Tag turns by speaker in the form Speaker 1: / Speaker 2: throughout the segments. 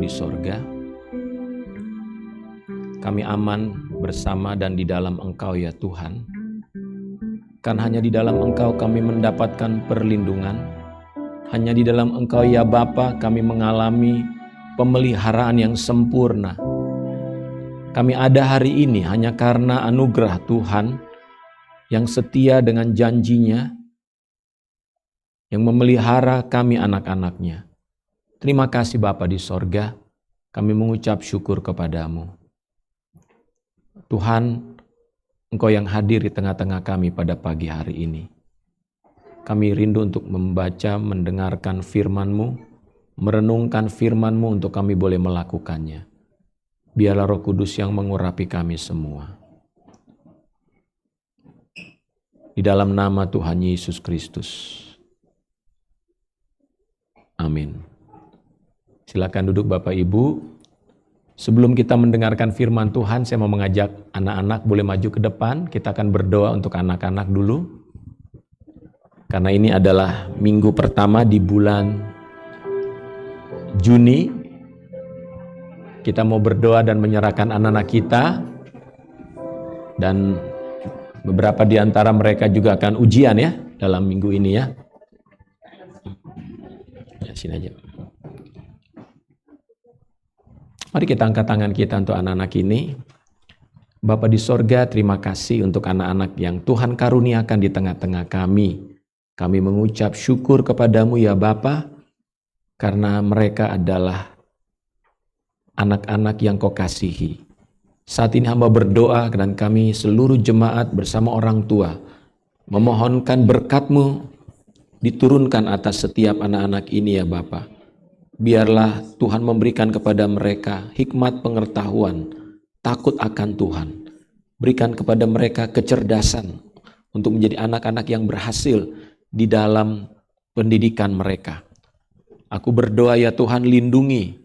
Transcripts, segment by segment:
Speaker 1: di sorga, kami aman bersama dan di dalam Engkau ya Tuhan. Kan hanya di dalam Engkau kami mendapatkan perlindungan. Hanya di dalam Engkau ya Bapa kami mengalami pemeliharaan yang sempurna. Kami ada hari ini hanya karena anugerah Tuhan yang setia dengan janjinya, yang memelihara kami anak-anaknya. Terima kasih Bapa di sorga, kami mengucap syukur kepadamu. Tuhan, Engkau yang hadir di tengah-tengah kami pada pagi hari ini. Kami rindu untuk membaca, mendengarkan firman-Mu, merenungkan firman-Mu untuk kami boleh melakukannya. Biarlah Roh Kudus yang mengurapi kami semua. Di dalam nama Tuhan Yesus Kristus. Amin. Silakan duduk Bapak Ibu. Sebelum kita mendengarkan firman Tuhan, saya mau mengajak anak-anak boleh maju ke depan. Kita akan berdoa untuk anak-anak dulu. Karena ini adalah minggu pertama di bulan Juni. Kita mau berdoa dan menyerahkan anak-anak kita. Dan beberapa di antara mereka juga akan ujian ya dalam minggu ini ya. Ya, sini aja. Mari kita angkat tangan kita untuk anak-anak ini. Bapa di sorga, terima kasih untuk anak-anak yang Tuhan karuniakan di tengah-tengah kami. Kami mengucap syukur kepadamu ya Bapa, karena mereka adalah anak-anak yang kau kasihi. Saat ini hamba berdoa dan kami seluruh jemaat bersama orang tua memohonkan berkat-Mu diturunkan atas setiap anak-anak ini ya Bapa. Biarlah Tuhan memberikan kepada mereka hikmat pengetahuan, takut akan Tuhan. Berikan kepada mereka kecerdasan untuk menjadi anak-anak yang berhasil di dalam pendidikan mereka. Aku berdoa ya Tuhan, lindungi,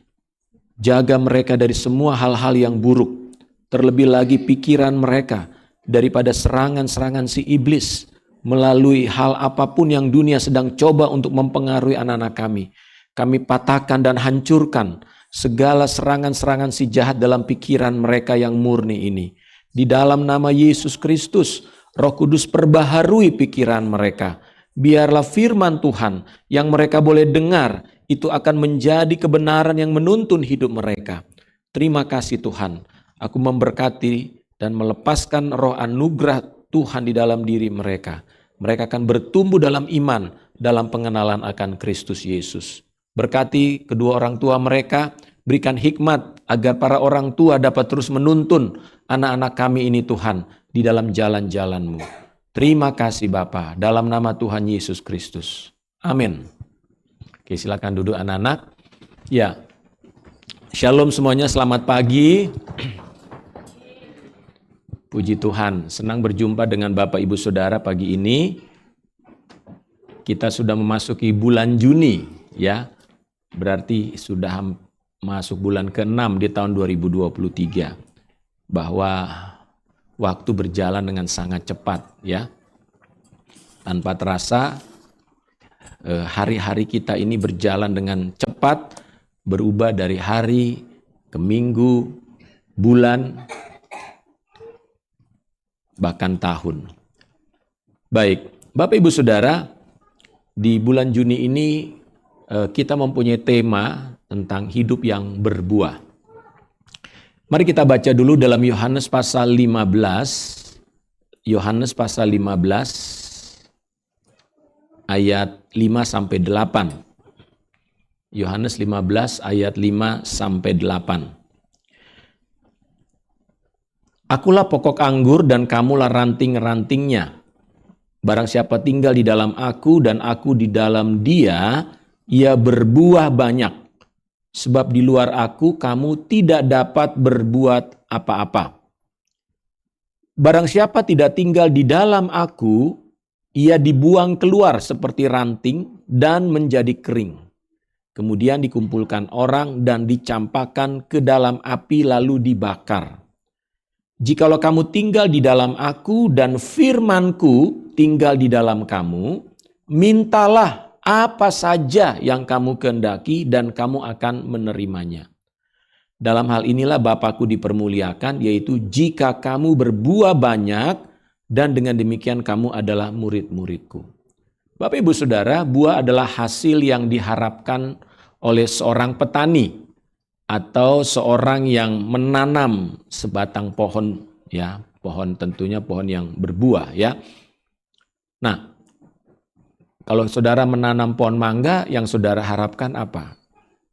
Speaker 1: jaga mereka dari semua hal-hal yang buruk. Terlebih lagi pikiran mereka daripada serangan-serangan si iblis melalui hal apapun yang dunia sedang coba untuk mempengaruhi anak-anak kami. Kami patahkan dan hancurkan segala serangan-serangan si jahat dalam pikiran mereka yang murni ini. Di dalam nama Yesus Kristus, Roh Kudus perbaharui pikiran mereka. Biarlah firman Tuhan yang mereka boleh dengar itu akan menjadi kebenaran yang menuntun hidup mereka. Terima kasih Tuhan. Aku memberkati dan melepaskan roh anugerah Tuhan di dalam diri mereka. Mereka akan bertumbuh dalam iman, dalam pengenalan akan Kristus Yesus. Berkati kedua orang tua mereka, berikan hikmat agar para orang tua dapat terus menuntun anak-anak kami ini Tuhan di dalam jalan-jalan-Mu. Terima kasih Bapa, dalam nama Tuhan Yesus Kristus. Amin. Oke, silakan duduk anak-anak. Ya, shalom semuanya, selamat pagi. Puji Tuhan, senang berjumpa dengan Bapak Ibu Saudara pagi ini. Kita sudah memasuki bulan Juni ya. Berarti sudah masuk bulan ke-6 di tahun 2023. Bahwa waktu berjalan dengan sangat cepat ya. Tanpa terasa hari-hari kita ini berjalan dengan cepat, berubah dari hari ke minggu, bulan, bahkan tahun. Baik, Bapak Ibu Saudara, di bulan Juni ini kita mempunyai tema tentang hidup yang berbuah. Mari kita baca dulu dalam Yohanes pasal 15. Yohanes pasal 15 ayat 5 sampai 8. Yohanes 15 ayat 5 sampai 8. Akulah pokok anggur dan kamulah ranting-rantingnya. Barang siapa tinggal di dalam aku dan aku di dalam dia, ia berbuah banyak. Sebab di luar aku kamu tidak dapat berbuat apa-apa. Barang siapa tidak tinggal di dalam aku, ia dibuang keluar seperti ranting dan menjadi kering. Kemudian dikumpulkan orang dan dicampakkan ke dalam api lalu dibakar. Jikalau kamu tinggal di dalam aku dan firmanku tinggal di dalam kamu, mintalah apa saja yang kamu kehendaki dan kamu akan menerimanya. Dalam hal inilah Bapakku dipermuliakan, yaitu jika kamu berbuah banyak dan dengan demikian kamu adalah murid-muridku. Bapak Ibu Saudara, buah adalah hasil yang diharapkan oleh seorang petani atau seorang yang menanam sebatang pohon, ya, pohon tentunya pohon yang berbuah, ya. Nah, kalau saudara menanam pohon mangga, yang saudara harapkan apa?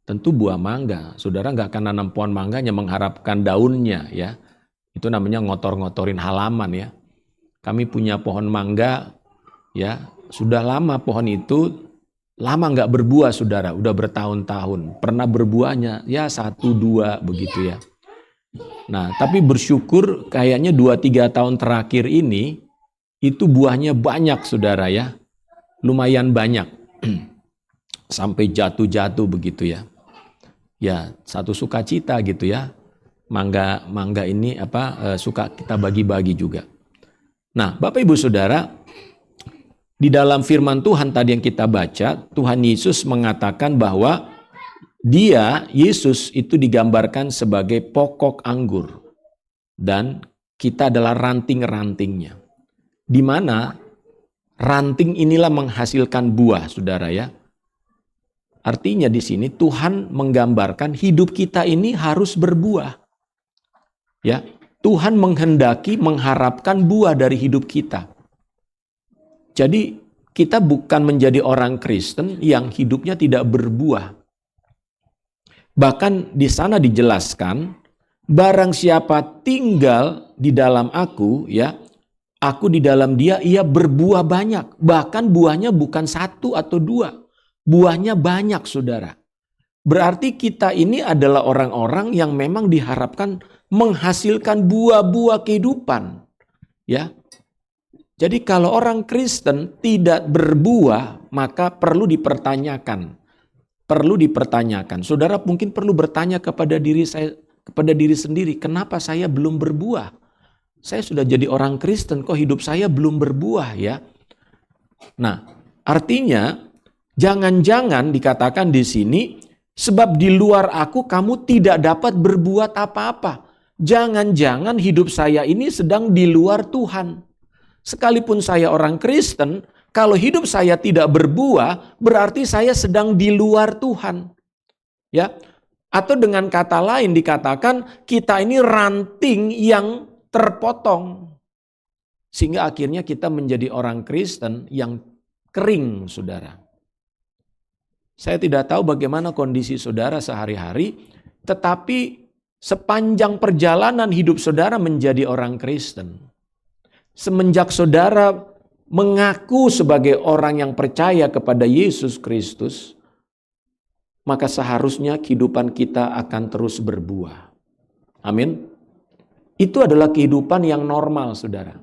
Speaker 1: Tentu buah mangga. Saudara nggak akan nanam pohon mangga hanya mengharapkan daunnya, ya. Itu namanya ngotor-ngotorin halaman, ya. Kami punya pohon mangga, ya. Sudah lama pohon itu lama nggak berbuah, saudara. Udah bertahun-tahun. Pernah berbuahnya ya 1-2 begitu, ya. Nah, tapi bersyukur kayaknya 2-3 tahun terakhir ini itu buahnya banyak, saudara, ya. Lumayan banyak. Sampai jatuh-jatuh begitu, ya. Ya, satu sukacita gitu, ya. Mangga ini suka kita bagi-bagi juga. Nah, Bapak Ibu Saudara, di dalam firman Tuhan tadi yang kita baca, Tuhan Yesus mengatakan bahwa Dia, Yesus itu digambarkan sebagai pokok anggur dan kita adalah ranting-rantingnya. Di mana ranting inilah menghasilkan buah, saudara, ya. Artinya di sini Tuhan menggambarkan hidup kita ini harus berbuah. Ya, Tuhan menghendaki, mengharapkan buah dari hidup kita. Jadi kita bukan menjadi orang Kristen yang hidupnya tidak berbuah. Bahkan di sana dijelaskan, barang siapa tinggal di dalam aku, ya, aku di dalam dia, ia berbuah banyak. Bahkan buahnya bukan 1 atau 2. Buahnya banyak, saudara. Berarti kita ini adalah orang-orang yang memang diharapkan menghasilkan buah-buah kehidupan. Ya. Jadi kalau orang Kristen tidak berbuah, maka perlu dipertanyakan. Perlu dipertanyakan. Saudara mungkin perlu bertanya kepada diri sendiri, kenapa saya belum berbuah? Saya sudah jadi orang Kristen, kok hidup saya belum berbuah, ya? Nah, artinya jangan-jangan dikatakan di sini, sebab di luar aku kamu tidak dapat berbuat apa-apa. Jangan-jangan hidup saya ini sedang di luar Tuhan. Sekalipun saya orang Kristen, kalau hidup saya tidak berbuah, berarti saya sedang di luar Tuhan. Ya. Atau dengan kata lain dikatakan kita ini ranting yang terpotong. Sehingga akhirnya kita menjadi orang Kristen yang kering, saudara. Saya tidak tahu bagaimana kondisi saudara sehari-hari, tetapi sepanjang perjalanan hidup saudara menjadi orang Kristen, semenjak saudara mengaku sebagai orang yang percaya kepada Yesus Kristus, maka seharusnya kehidupan kita akan terus berbuah. Amin. Itu adalah kehidupan yang normal, saudara.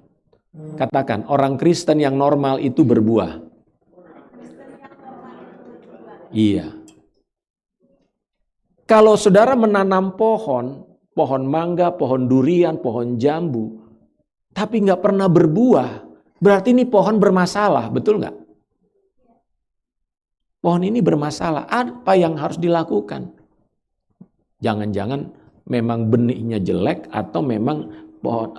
Speaker 1: Katakan, orang Kristen yang normal itu berbuah. Iya. Kalau saudara menanam pohon mangga, pohon durian, pohon jambu, tapi nggak pernah berbuah, berarti ini pohon bermasalah, betul nggak? Pohon ini bermasalah. Apa yang harus dilakukan? Jangan-jangan memang benihnya jelek atau memang pohon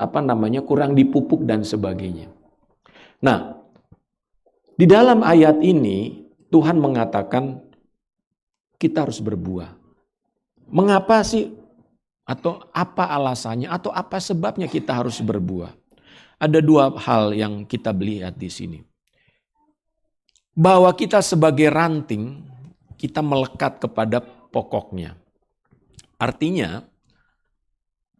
Speaker 1: kurang dipupuk dan sebagainya. Nah, di dalam ayat ini Tuhan mengatakan kita harus berbuah. Mengapa sih? Atau apa alasannya? Atau apa sebabnya kita harus berbuah? Ada 2 hal yang kita lihat di sini. Bahwa kita sebagai ranting, kita melekat kepada pokoknya. Artinya,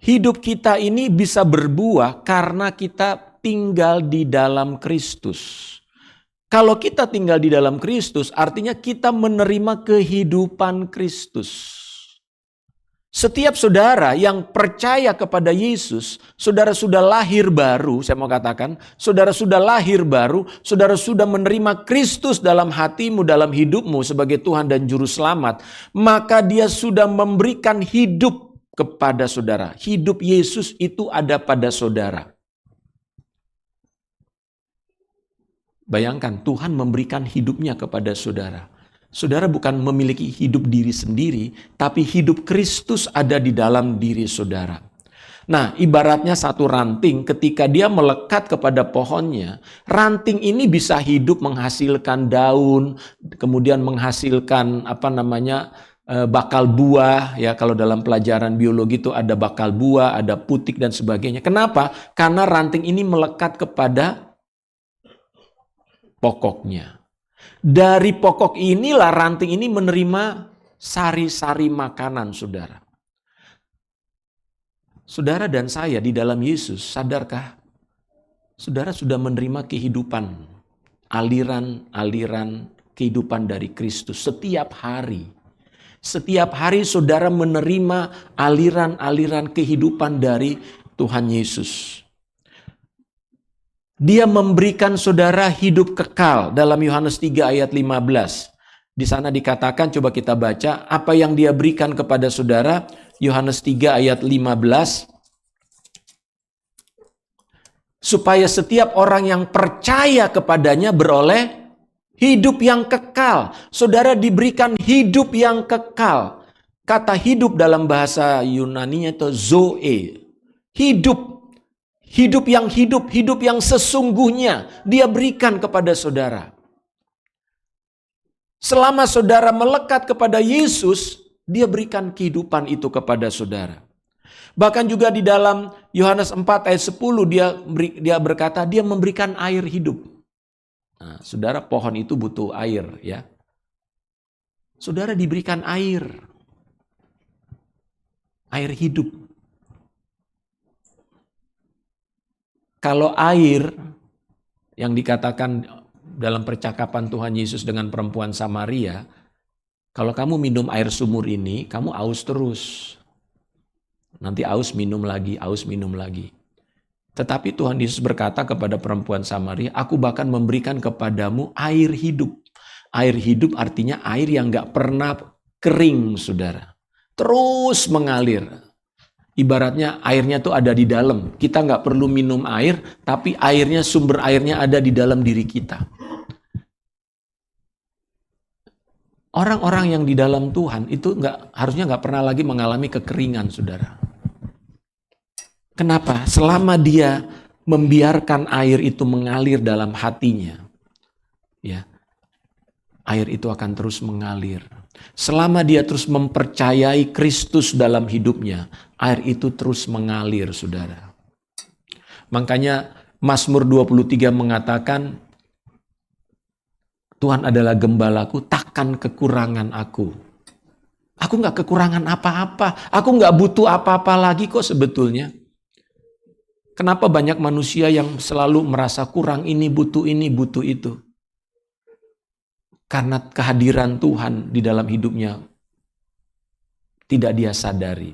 Speaker 1: hidup kita ini bisa berbuah karena kita tinggal di dalam Kristus. Kalau kita tinggal di dalam Kristus, artinya kita menerima kehidupan Kristus. Setiap saudara yang percaya kepada Yesus, saudara sudah lahir baru, saya mau katakan, saudara sudah lahir baru, saudara sudah menerima Kristus dalam hatimu, dalam hidupmu sebagai Tuhan dan Juru Selamat, maka Dia sudah memberikan hidup kepada saudara. Hidup Yesus itu ada pada saudara. Bayangkan Tuhan memberikan hidupnya kepada saudara. Saudara bukan memiliki hidup diri sendiri, tapi hidup Kristus ada di dalam diri saudara. Nah, ibaratnya satu ranting ketika dia melekat kepada pohonnya, ranting ini bisa hidup menghasilkan daun, kemudian menghasilkan bakal buah, ya kalau dalam pelajaran biologi itu ada bakal buah, ada putik dan sebagainya. Kenapa? Karena ranting ini melekat kepada pokoknya. Dari pokok inilah ranting ini menerima sari-sari makanan, saudara. Saudara dan saya di dalam Yesus, sadarkah? Saudara sudah menerima kehidupan, aliran-aliran kehidupan dari Kristus setiap hari. Setiap hari saudara menerima aliran-aliran kehidupan dari Tuhan Yesus. Dia memberikan saudara hidup kekal dalam Yohanes 3 ayat 15. Di sana dikatakan, coba kita baca, apa yang dia berikan kepada saudara, Yohanes 3 ayat 15. Supaya setiap orang yang percaya kepadanya beroleh hidup yang kekal. Saudara diberikan hidup yang kekal. Kata hidup dalam bahasa Yunani itu zoe. Hidup yang sesungguhnya dia berikan kepada saudara. Selama saudara melekat kepada Yesus, dia berikan kehidupan itu kepada saudara. Bahkan juga di dalam Yohanes 4 ayat 10 dia berkata dia memberikan air hidup. Nah, saudara, pohon itu butuh air, ya. Saudara diberikan air hidup. Kalau air yang dikatakan dalam percakapan Tuhan Yesus dengan perempuan Samaria, kalau kamu minum air sumur ini, kamu aus terus. Nanti aus minum lagi. Tetapi Tuhan Yesus berkata kepada perempuan Samaria, aku bahkan memberikan kepadamu air hidup. Air hidup artinya air yang gak pernah kering, saudara. Terus mengalir. Ibaratnya airnya tuh ada di dalam. Kita gak perlu minum air, tapi sumber airnya ada di dalam diri kita. Orang-orang yang di dalam Tuhan itu harusnya gak pernah lagi mengalami kekeringan, saudara. Kenapa? Selama dia membiarkan air itu mengalir dalam hatinya, ya, air itu akan terus mengalir. Selama dia terus mempercayai Kristus dalam hidupnya, air itu terus mengalir, saudara. Makanya Mazmur 23 mengatakan, Tuhan adalah gembalaku, takkan kekurangan aku. Aku gak kekurangan apa-apa, aku gak butuh apa-apa lagi kok sebetulnya. Kenapa banyak manusia yang selalu merasa kurang ini, butuh itu? Karena kehadiran Tuhan di dalam hidupnya tidak dia sadari.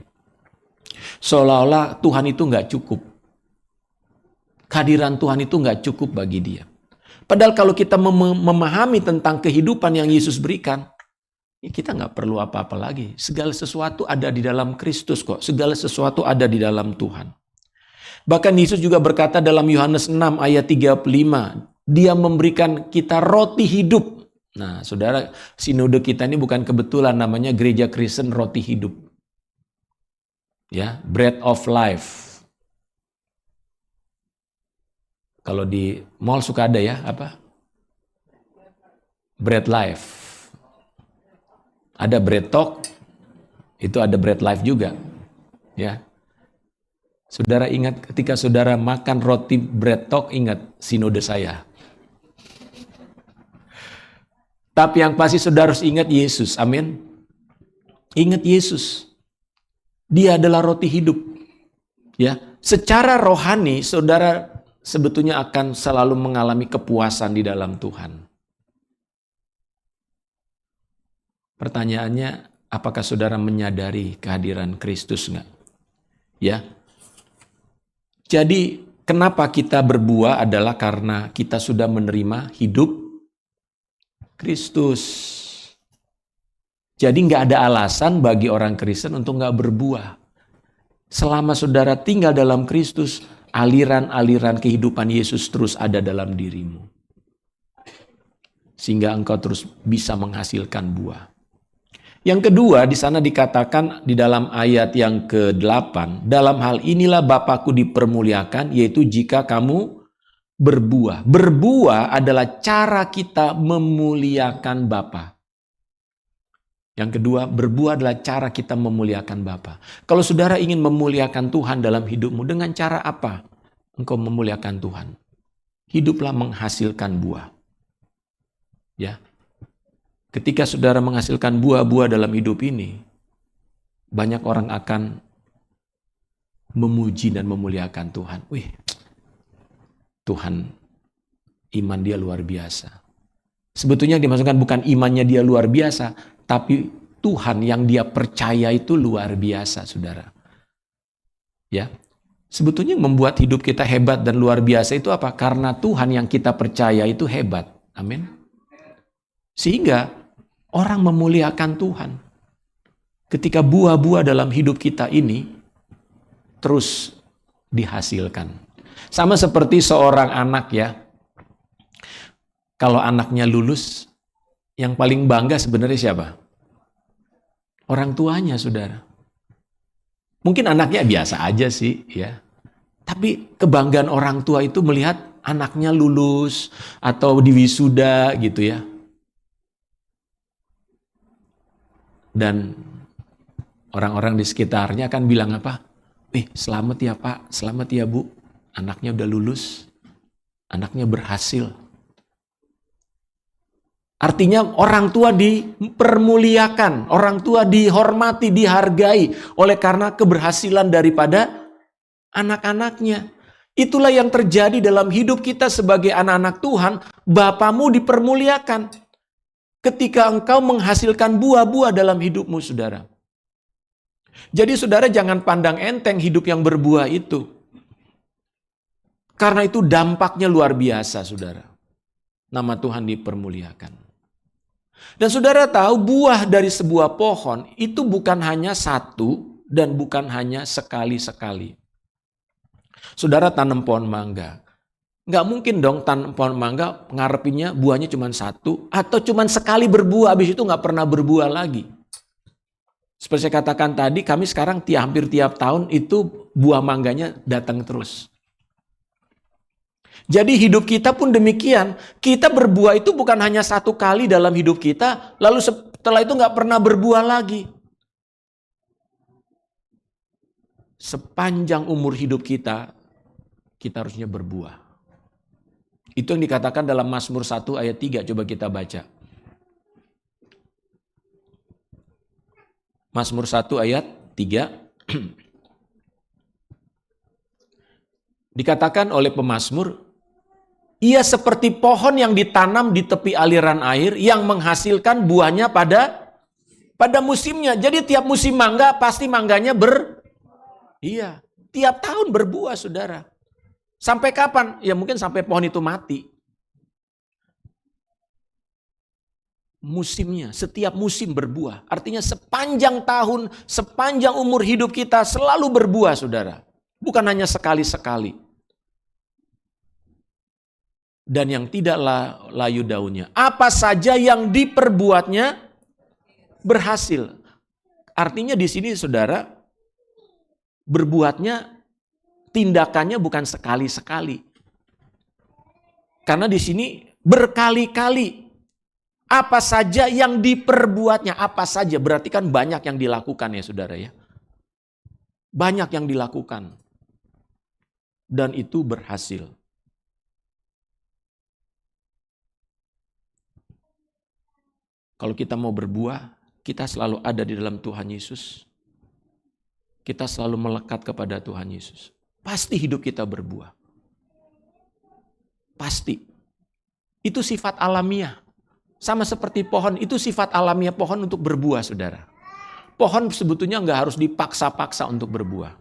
Speaker 1: Seolah-olah Tuhan itu gak cukup. Kehadiran Tuhan itu gak cukup bagi dia. Padahal kalau kita memahami tentang kehidupan yang Yesus berikan, kita gak perlu apa-apa lagi. Segala sesuatu ada di dalam Kristus kok. Segala sesuatu ada di dalam Tuhan. Bahkan Yesus juga berkata dalam Yohanes 6 ayat 35, dia memberikan kita roti hidup. Nah, saudara, sinode kita ini bukan kebetulan namanya Gereja Kristen Roti Hidup. Ya, Bread of Life. Kalau di mall suka ada ya, apa? Bread Life. Ada Bread Talk, itu ada Bread Life juga. Ya. Saudara ingat ketika saudara makan roti Bread Talk, ingat sinode saya. Tapi yang pasti saudara harus ingat Yesus, amin. Ingat Yesus. Dia adalah roti hidup. Ya, secara rohani saudara sebetulnya akan selalu mengalami kepuasan di dalam Tuhan. Pertanyaannya, apakah saudara menyadari kehadiran Kristus enggak? Ya. Jadi kenapa kita berbuah adalah karena kita sudah menerima hidup Kristus. Jadi nggak ada alasan bagi orang Kristen untuk nggak berbuah. Selama saudara tinggal dalam Kristus, aliran-aliran kehidupan Yesus terus ada dalam dirimu. sehingga engkau terus bisa menghasilkan buah. Yang kedua, di sana dikatakan di dalam ayat yang ke-8, dalam hal inilah Bapakku dipermuliakan, yaitu jika kamu berbuah. Berbuah adalah cara kita memuliakan Bapa. Yang kedua, berbuah adalah cara kita memuliakan Bapa. Kalau saudara ingin memuliakan Tuhan dalam hidupmu, dengan cara apa engkau memuliakan Tuhan? Hiduplah menghasilkan buah. Ya. Ketika saudara menghasilkan buah-buah dalam hidup ini, banyak orang akan memuji dan memuliakan Tuhan. Wih, Tuhan, iman dia luar biasa. Sebetulnya dimaksudkan bukan imannya dia luar biasa, tapi Tuhan yang dia percaya itu luar biasa, saudara. Ya, sebetulnya yang membuat hidup kita hebat dan luar biasa itu apa? Karena Tuhan yang kita percaya itu hebat. Amin. Sehingga orang memuliakan Tuhan. Ketika buah-buah dalam hidup kita ini terus dihasilkan. Sama seperti seorang anak ya. Kalau anaknya lulus, yang paling bangga sebenarnya siapa? Orang tuanya, saudara. Mungkin anaknya biasa aja sih ya. Tapi kebanggaan orang tua itu melihat anaknya lulus atau diwisuda gitu ya. Dan orang-orang di sekitarnya akan bilang apa? Selamat ya Pak, selamat ya Bu. Anaknya udah lulus, anaknya berhasil. Artinya orang tua dipermuliakan, orang tua dihormati, dihargai oleh karena keberhasilan daripada anak-anaknya. Itulah yang terjadi dalam hidup kita sebagai anak-anak Tuhan. Bapamu dipermuliakan ketika engkau menghasilkan buah-buah dalam hidupmu, saudara. Jadi saudara jangan pandang enteng hidup yang berbuah itu. Karena itu dampaknya luar biasa, saudara. Nama Tuhan dipermuliakan. Dan saudara tahu buah dari sebuah pohon itu bukan hanya satu dan bukan hanya sekali-sekali. Saudara tanam pohon mangga. Nggak mungkin dong tanam pohon mangga ngarepinnya buahnya cuma satu atau cuma sekali berbuah, habis itu nggak pernah berbuah lagi. Seperti saya katakan tadi, kami sekarang hampir tiap tahun itu buah mangganya datang terus. Jadi hidup kita pun demikian. Kita berbuah itu bukan hanya satu kali dalam hidup kita, lalu setelah itu nggak pernah berbuah lagi. Sepanjang umur hidup kita harusnya berbuah. Itu yang dikatakan dalam Mazmur 1 ayat 3. Coba kita baca. Mazmur 1 ayat 3. Dikatakan oleh pemazmur, ia seperti pohon yang ditanam di tepi aliran air yang menghasilkan buahnya pada musimnya. Jadi tiap musim mangga pasti mangganya Iya, tiap tahun berbuah, saudara. Sampai kapan? Ya mungkin sampai pohon itu mati. Musimnya, setiap musim berbuah. Artinya sepanjang tahun, sepanjang umur hidup kita selalu berbuah, saudara. Bukan hanya sekali-sekali. Dan yang tidak layu daunnya. Apa saja yang diperbuatnya berhasil. Artinya di sini, saudara, berbuatnya tindakannya bukan sekali-sekali. Karena di sini berkali-kali. Apa saja yang diperbuatnya, apa saja berarti kan banyak yang dilakukan ya saudara ya. Banyak yang dilakukan. Dan itu berhasil. Kalau kita mau berbuah, kita selalu ada di dalam Tuhan Yesus. Kita selalu melekat kepada Tuhan Yesus. Pasti hidup kita berbuah. Pasti. Itu sifat alamiah. Sama seperti pohon, itu sifat alamiah pohon untuk berbuah, saudara. Pohon sebetulnya nggak harus dipaksa-paksa untuk berbuah.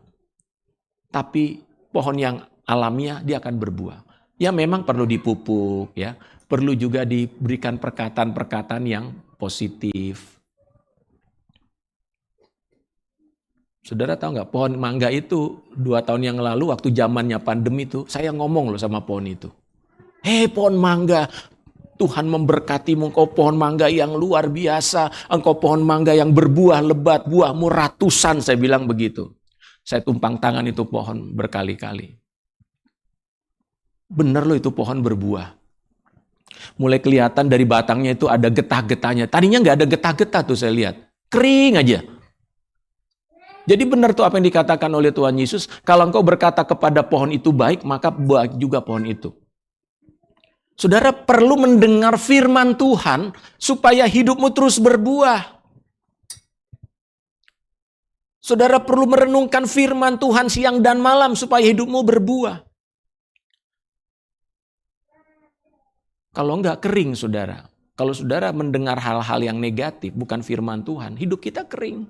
Speaker 1: Tapi pohon yang alamiah, dia akan berbuah. Ya memang perlu dipupuk, ya. Perlu juga diberikan perkataan-perkataan yang positif. Saudara tahu nggak, pohon mangga itu 2 tahun yang lalu waktu zamannya pandemi itu, saya ngomong loh sama pohon itu. Hei pohon mangga, Tuhan memberkatimu, engkau pohon mangga yang luar biasa, engkau pohon mangga yang berbuah lebat, buahmu ratusan, saya bilang begitu. Saya tumpang tangan itu pohon berkali-kali. Bener loh itu pohon berbuah. Mulai kelihatan dari batangnya itu ada getah-getahnya. Tadinya nggak ada getah-getah tuh saya lihat. Kering aja. Jadi benar tuh apa yang dikatakan oleh Tuhan Yesus. Kalau engkau berkata kepada pohon itu baik, maka baik juga pohon itu. Saudara perlu mendengar firman Tuhan supaya hidupmu terus berbuah. Saudara perlu merenungkan firman Tuhan siang dan malam supaya hidupmu berbuah. Kalau enggak kering saudara. Kalau saudara mendengar hal-hal yang negatif bukan firman Tuhan, hidup kita kering.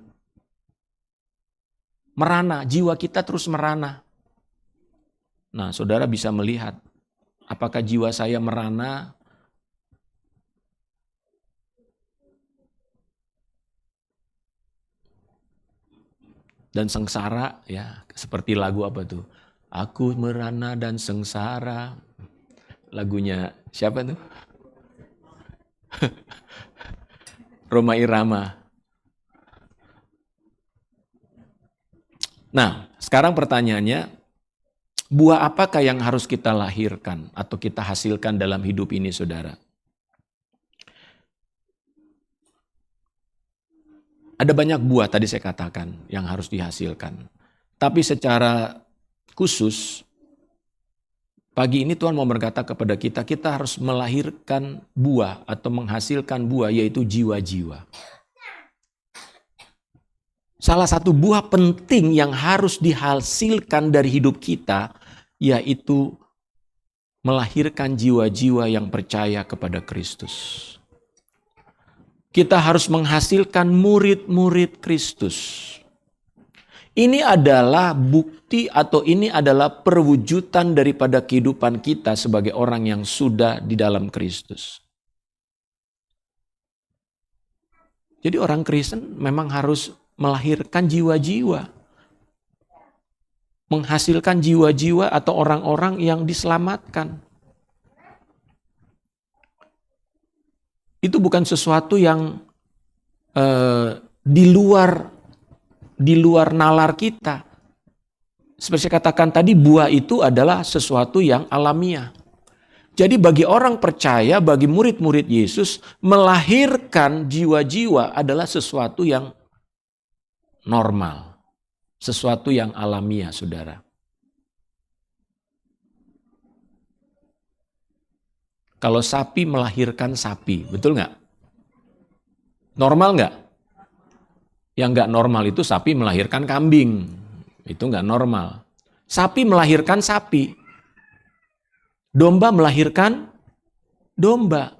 Speaker 1: Merana, jiwa kita terus merana. Nah, saudara bisa melihat apakah jiwa saya merana dan sengsara, ya, seperti lagu apa tuh? Aku merana dan sengsara. Lagunya siapa tuh? Rhoma Irama. Nah, sekarang pertanyaannya, buah apakah yang harus kita lahirkan atau kita hasilkan dalam hidup ini, saudara? Ada banyak buah tadi saya katakan yang harus dihasilkan. Tapi secara khusus, pagi ini Tuhan mau berkata kepada kita, kita harus melahirkan buah atau menghasilkan buah, yaitu jiwa-jiwa. Salah satu buah penting yang harus dihasilkan dari hidup kita, yaitu melahirkan jiwa-jiwa yang percaya kepada Kristus. Kita harus menghasilkan murid-murid Kristus. Ini adalah bukti atau ini adalah perwujudan daripada kehidupan kita sebagai orang yang sudah di dalam Kristus. Jadi orang Kristen memang harus melahirkan jiwa-jiwa. Menghasilkan jiwa-jiwa atau orang-orang yang diselamatkan. Itu bukan sesuatu yang di luar nalar kita. Seperti saya katakan tadi, buah itu adalah sesuatu yang alamiah. Jadi bagi orang percaya, bagi murid-murid Yesus, melahirkan jiwa-jiwa adalah sesuatu yang normal. Sesuatu yang alamiah, saudara. Kalau sapi melahirkan sapi, betul nggak? Normal nggak? Yang nggak normal itu sapi melahirkan kambing. Itu nggak normal. Sapi melahirkan sapi. Domba melahirkan domba.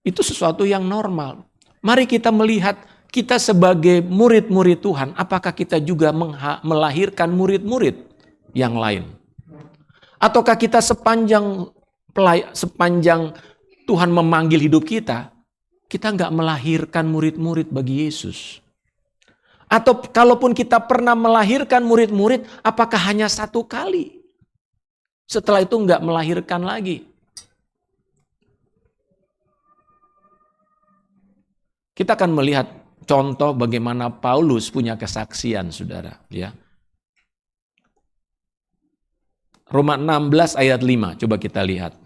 Speaker 1: Itu sesuatu yang normal. Mari kita melihat kita sebagai murid-murid Tuhan, apakah kita juga melahirkan murid-murid yang lain? Ataukah kita sepanjang Tuhan memanggil hidup kita nggak melahirkan murid-murid bagi Yesus? Atau kalaupun kita pernah melahirkan murid-murid, apakah hanya satu kali? Setelah itu nggak melahirkan lagi. Kita akan melihat contoh bagaimana Paulus punya kesaksian, saudara. Ya. Roma 16 ayat 5, coba kita lihat.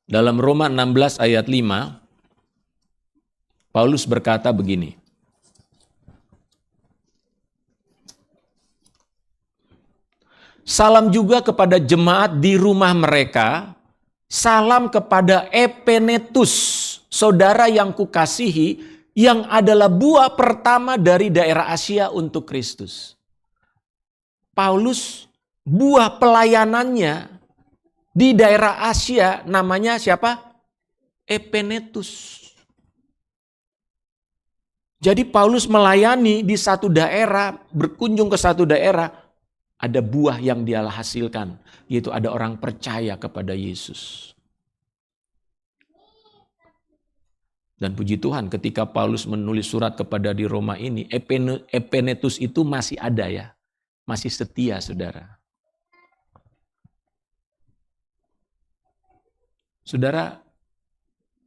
Speaker 1: Dalam Roma 16 ayat 5, Paulus berkata begini. Salam juga kepada jemaat di rumah mereka, salam kepada Epenetus, saudara yang kukasihi, yang adalah buah pertama dari daerah Asia untuk Kristus. Paulus, buah pelayanannya di daerah Asia namanya siapa? Epenetus. Jadi Paulus melayani di satu daerah, berkunjung ke satu daerah, ada buah yang dia hasilkan, yaitu ada orang percaya kepada Yesus. Dan puji Tuhan ketika Paulus menulis surat kepada di Roma ini, Epenetus itu masih ada ya. Masih setia, saudara. Saudara,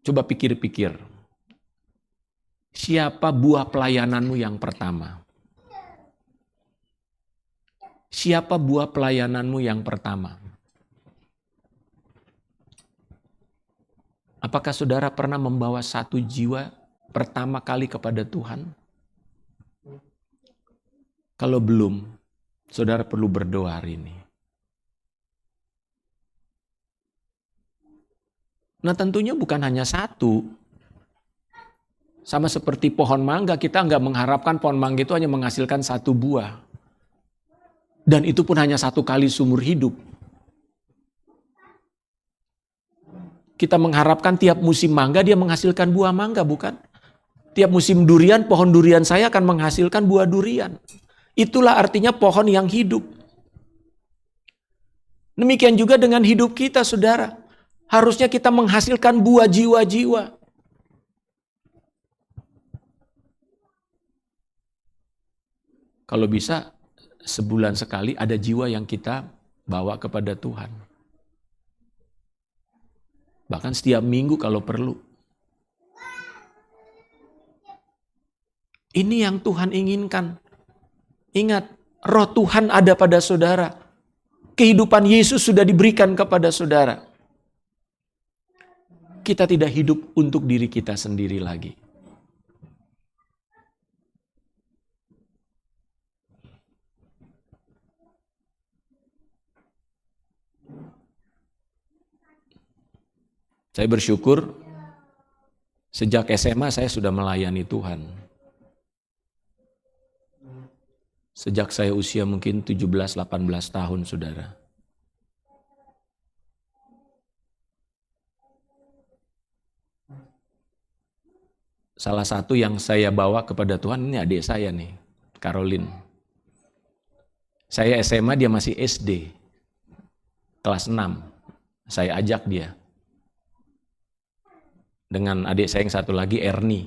Speaker 1: coba pikir-pikir. Siapa buah pelayananmu yang pertama? Siapa buah pelayananmu yang pertama? Apakah saudara pernah membawa satu jiwa pertama kali kepada Tuhan? Kalau belum, saudara perlu berdoa hari ini. Nah tentunya bukan hanya satu. Sama seperti pohon mangga, kita nggak mengharapkan pohon mangga itu hanya menghasilkan satu buah. Dan itu pun hanya satu kali seumur hidup. Kita mengharapkan tiap musim mangga dia menghasilkan buah mangga, bukan? Tiap musim durian, pohon durian saya akan menghasilkan buah durian. Itulah artinya pohon yang hidup. Demikian juga dengan hidup kita, saudara. Harusnya kita menghasilkan buah jiwa-jiwa. Kalau bisa, sebulan sekali ada jiwa yang kita bawa kepada Tuhan. Bahkan setiap minggu kalau perlu. Ini yang Tuhan inginkan. Ingat, roh Tuhan ada pada saudara. Kehidupan Yesus sudah diberikan kepada saudara. Kita tidak hidup untuk diri kita sendiri lagi. Saya bersyukur sejak SMA saya sudah melayani Tuhan. Sejak saya usia mungkin 17-18 tahun, saudara. Salah satu yang saya bawa kepada Tuhan ini adik saya nih, Caroline. Saya SMA, dia masih SD. Kelas 6. Saya ajak dia. Dengan adik saya yang satu lagi, Ernie.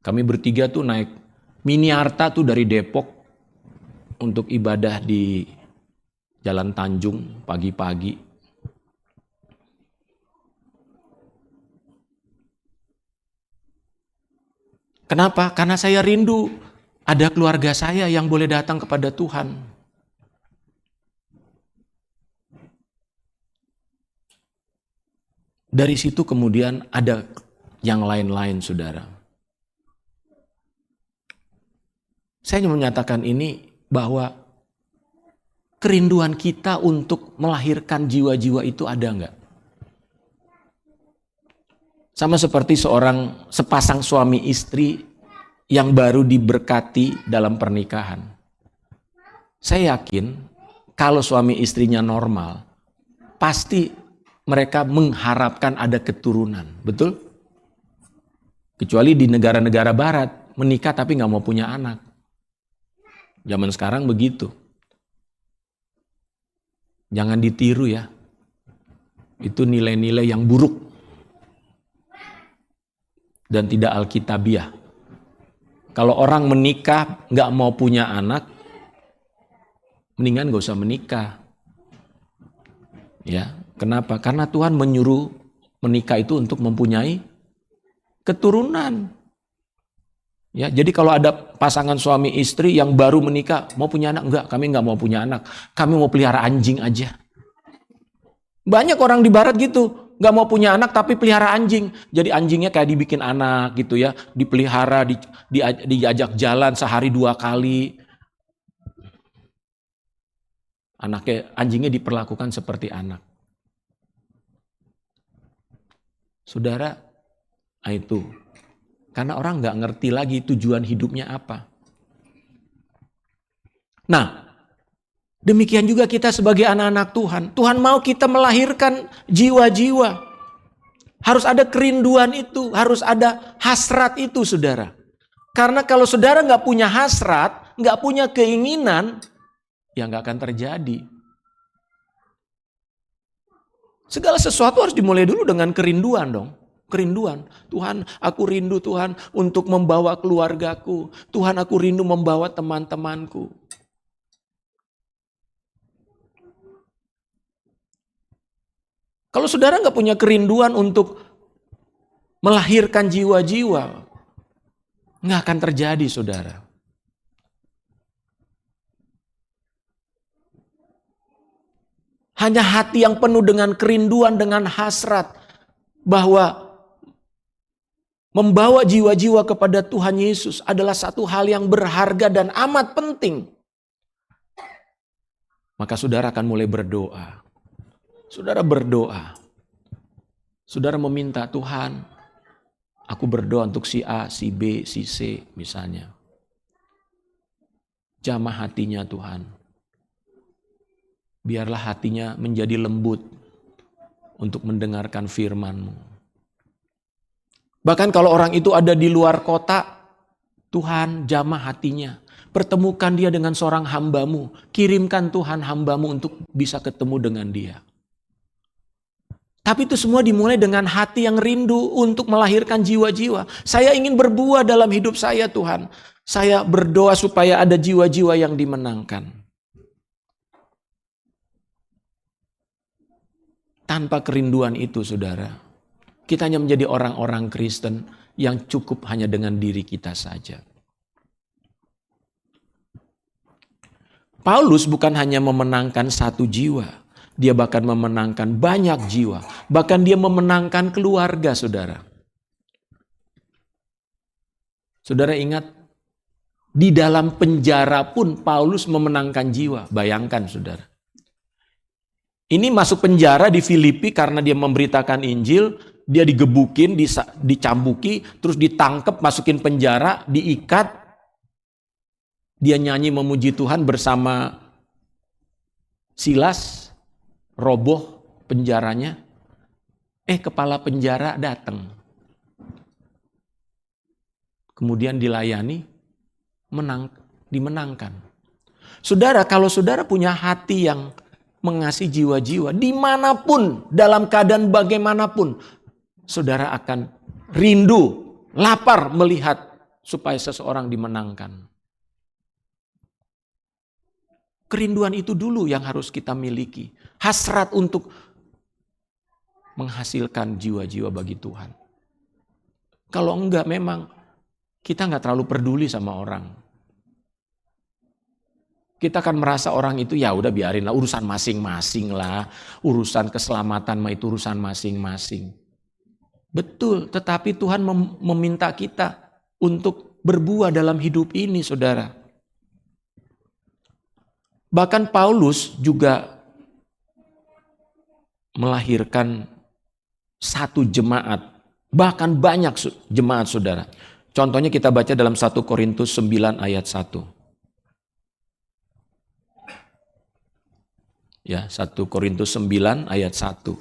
Speaker 1: Kami bertiga tuh naik Mini Arta tuh dari Depok untuk ibadah di Jalan Tanjung pagi-pagi. Kenapa? Karena saya rindu ada keluarga saya yang boleh datang kepada Tuhan. Dari situ kemudian ada yang lain-lain, saudara. Saya ingin menyatakan ini bahwa kerinduan kita untuk melahirkan jiwa-jiwa itu ada enggak? Sama seperti sepasang suami istri yang baru diberkati dalam pernikahan. Saya yakin kalau suami istrinya normal, pasti mereka mengharapkan ada keturunan, betul? Kecuali di negara-negara barat, menikah tapi nggak mau punya anak. Zaman sekarang begitu. Jangan ditiru ya. Itu nilai-nilai yang buruk. Dan tidak alkitabiah. Kalau orang menikah nggak mau punya anak, mendingan nggak usah menikah. Ya. Kenapa? Karena Tuhan menyuruh menikah itu untuk mempunyai keturunan. Ya, jadi kalau ada pasangan suami istri yang baru menikah, mau punya anak? Enggak, kami enggak mau punya anak. Kami mau pelihara anjing aja. Banyak orang di barat gitu, enggak mau punya anak tapi pelihara anjing. Jadi anjingnya kayak dibikin anak gitu ya, dipelihara, diajak jalan sehari 2 kali. Anjingnya diperlakukan seperti anak. Saudara, itu karena orang nggak ngerti lagi tujuan hidupnya apa. Nah, demikian juga kita sebagai anak-anak Tuhan. Tuhan mau kita melahirkan jiwa-jiwa. Harus ada kerinduan itu, harus ada hasrat itu, saudara. Karena kalau saudara nggak punya hasrat, nggak punya keinginan, ya nggak akan terjadi. Segala sesuatu harus dimulai dulu dengan kerinduan dong. kerinduan. Tuhan, aku rindu Tuhan untuk membawa keluargaku. Tuhan, aku rindu membawa teman-temanku. Kalau saudara nggak punya kerinduan untuk melahirkan jiwa-jiwa, nggak akan terjadi, saudara. Hanya hati yang penuh dengan kerinduan, dengan hasrat bahwa membawa jiwa-jiwa kepada Tuhan Yesus adalah satu hal yang berharga dan amat penting. Maka saudara akan mulai berdoa. Saudara berdoa. Saudara meminta, Tuhan, aku berdoa untuk si A, si B, si C misalnya. Jamah hatinya Tuhan. Biarlah hatinya menjadi lembut untuk mendengarkan firman-Mu. Bahkan kalau orang itu ada di luar kota, Tuhan jamah hatinya. Pertemukan dia dengan seorang hamba-Mu. Kirimkan Tuhan hamba-Mu untuk bisa ketemu dengan dia. Tapi itu semua dimulai dengan hati yang rindu untuk melahirkan jiwa-jiwa. Saya ingin berbuah dalam hidup saya, Tuhan. Saya berdoa supaya ada jiwa-jiwa yang dimenangkan. Tanpa kerinduan itu, saudara, kita hanya menjadi orang-orang Kristen yang cukup hanya dengan diri kita saja. Paulus bukan hanya memenangkan satu jiwa. Dia bahkan memenangkan banyak jiwa. Bahkan dia memenangkan keluarga, saudara. Saudara ingat, di dalam penjara pun Paulus memenangkan jiwa. Bayangkan, saudara. Ini masuk penjara di Filipi karena dia memberitakan Injil. Dia digebukin, dicambuki, terus ditangkap, masukin penjara, diikat. Dia nyanyi memuji Tuhan bersama Silas. Roboh penjaranya, kepala penjara datang. Kemudian dilayani, dimenangkan. Saudara, kalau saudara punya hati yang mengasihi jiwa-jiwa, dimanapun, dalam keadaan bagaimanapun, saudara akan rindu, lapar melihat supaya seseorang dimenangkan. Kerinduan itu dulu yang harus kita miliki. Hasrat untuk menghasilkan jiwa-jiwa bagi Tuhan. Kalau enggak, memang kita enggak terlalu peduli sama orang. Kita akan merasa orang itu ya udah biarin lah, urusan masing-masing lah. Urusan keselamatan mah itu urusan masing-masing. Betul, tetapi Tuhan meminta kita untuk berbuah dalam hidup ini, saudara. Bahkan Paulus juga melahirkan satu jemaat, bahkan banyak jemaat, saudara. Contohnya kita baca dalam 1 Korintus 9 ayat 1. Ya, 1 Korintus 9 ayat 1.